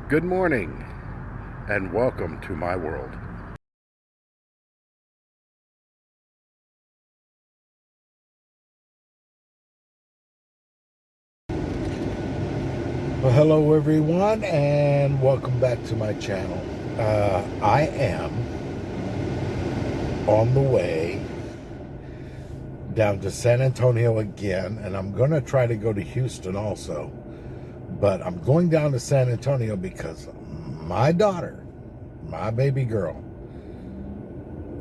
Good morning, and welcome to my world. Well, hello everyone, and welcome back to my channel. I am on the way down to San Antonio again, and I'm going to try to go to Houston also. But I'm going down to San Antonio because my daughter, my baby girl,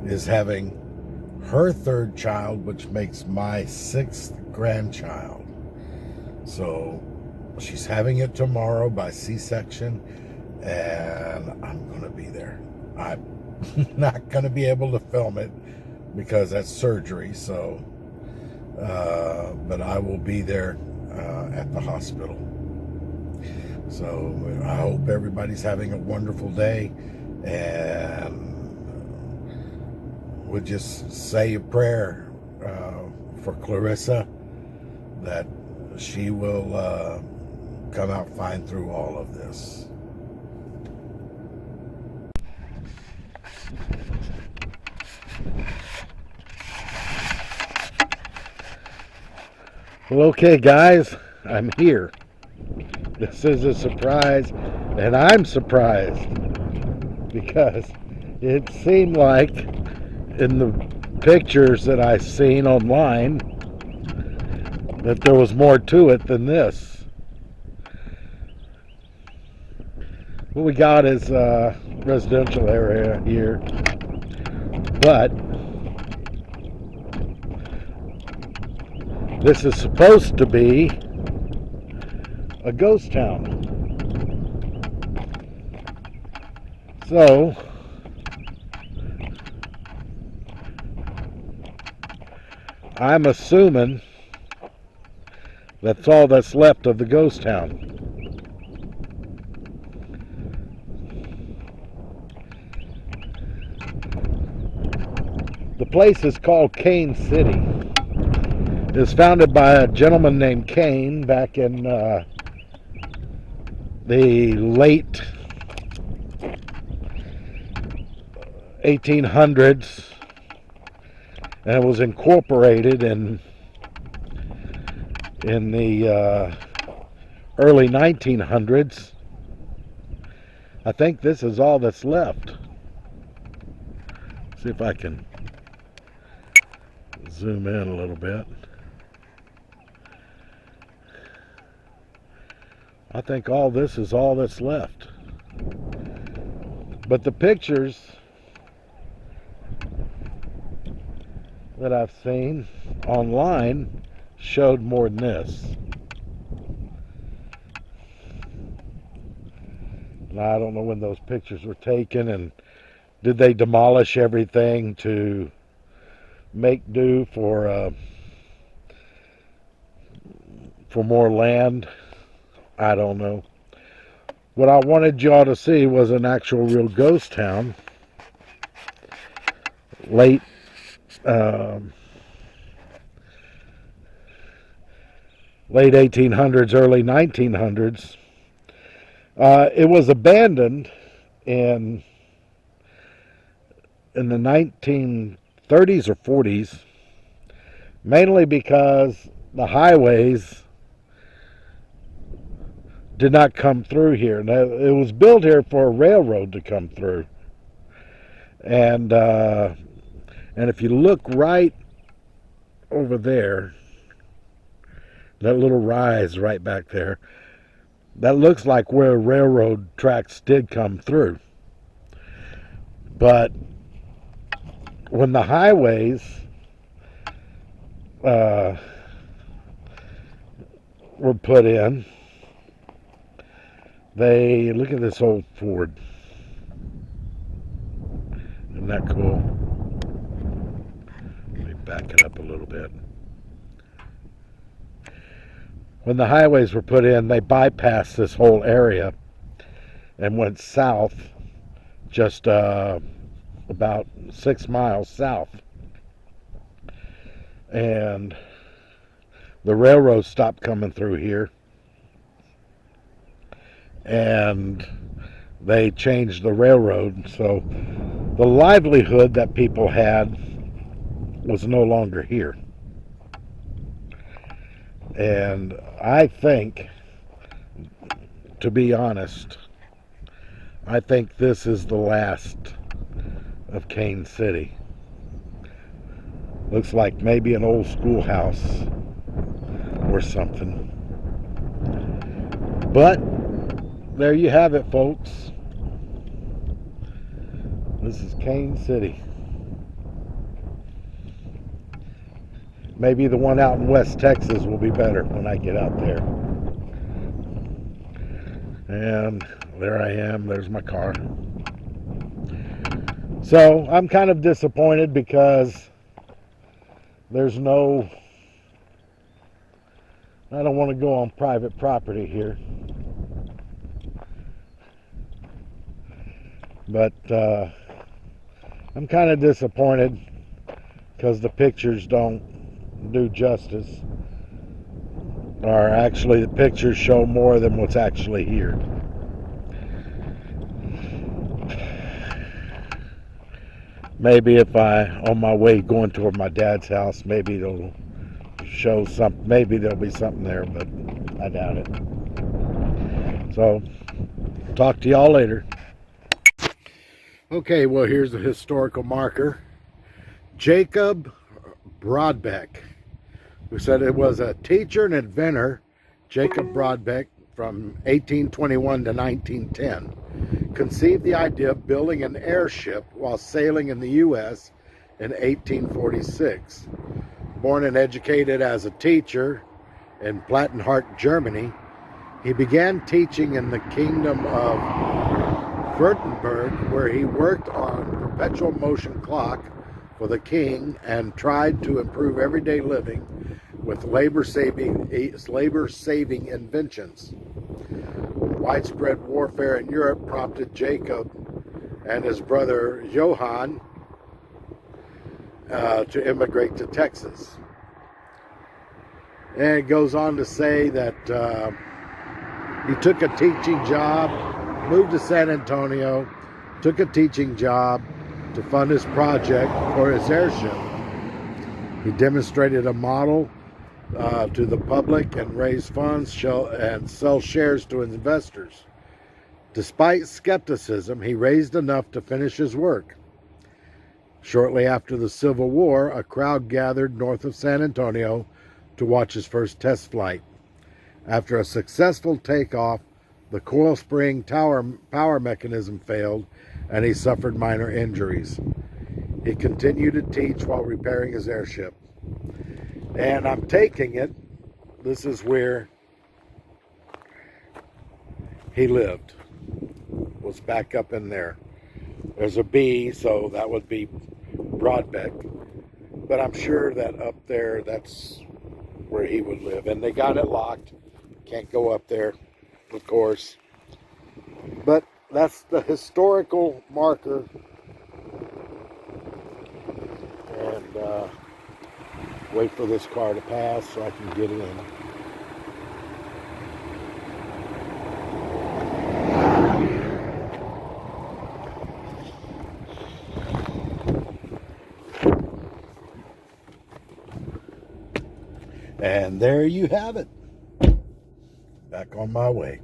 is having her third child, which makes my sixth grandchild. So she's having it tomorrow by C-section, and I'm going to be there. I'm not going to be able to film it because that's surgery, so but I will be there at the hospital. So I hope everybody's having a wonderful day, and would just say a prayer for Clarissa that she will come out fine through all of this. Well, okay, guys, I'm here. This is a surprise, and I'm surprised because it seemed like in the pictures that I've seen online that there was more to it than this. What we got is a residential area here, but this is supposed to be a ghost town. So I'm assuming that's all that's left of the ghost town. The place is called Cain City. It was founded by a gentleman named Cain back in the late 1800s, and it was incorporated in the early 1900s. I think this is all that's left. See if I can zoom in a little bit. I think all this is all that's left. But the pictures that I've seen online showed more than this. And I don't know when those pictures were taken, and did they demolish everything to make do for more land? I don't know. What I wanted y'all to see was an actual real ghost town. Late late 1800s, early 1900s. It was abandoned in the 1930s or 40s, mainly because the highways did not come through here. Now, it was built here for a railroad to come through, and if you look right over there, that little rise right back there, that looks like where railroad tracks did come through. But when the highways were put in, they look at this old Ford. Isn't that cool? Let me back it up a little bit. When the highways were put in, they bypassed this whole area and went south, just about 6 miles south. And the railroad stopped coming through here. And they changed the railroad, so the livelihood that people had was no longer here. And I think, to be honest, I think this is the last of Cain City. Looks like maybe an old schoolhouse or something. But there you have it, folks. This is Cain City. Maybe the one out in West Texas will be better when I get out there. And there I am. There's my car. So I'm kind of disappointed because there's no... I don't want to go on private property here. But I'm kind of disappointed because the pictures don't do justice. Or actually the pictures show more than what's actually here. Maybe if on my way going toward my dad's house, maybe it'll show something. Maybe there'll be something there, but I doubt it. So, talk to y'all later. Okay, well, here's a historical marker. Jacob Broadback, who said it was a teacher and inventor, Jacob Broadback, from 1821 to 1910, conceived the idea of building an airship while sailing in the U.S. in 1846. Born and educated as a teacher in Plattenhardt, Germany, he began teaching in the Kingdom of Württemberg, where he worked on perpetual motion clock for the king and tried to improve everyday living with labor-saving inventions. Widespread warfare in Europe prompted Jacob and his brother Johann to immigrate to Texas. And it goes on to say that he took a teaching job, moved to San Antonio, took a teaching job to fund his project for his airship. He demonstrated a model to the public and raised funds and sell shares to investors. Despite skepticism, he raised enough to finish his work. Shortly after the Civil War, a crowd gathered north of San Antonio to watch his first test flight. After a successful takeoff, the coil spring power mechanism failed and he suffered minor injuries. He continued to teach while repairing his airship. And I'm taking it, this is where he lived, was back up in there. There's a B, so that would be Broadbeck. But I'm sure that up there, that's where he would live. And they got it locked. Can't go up there, of course. But that's the historical marker. And wait for this car to pass so I can get in. And there you have it. Back on my way.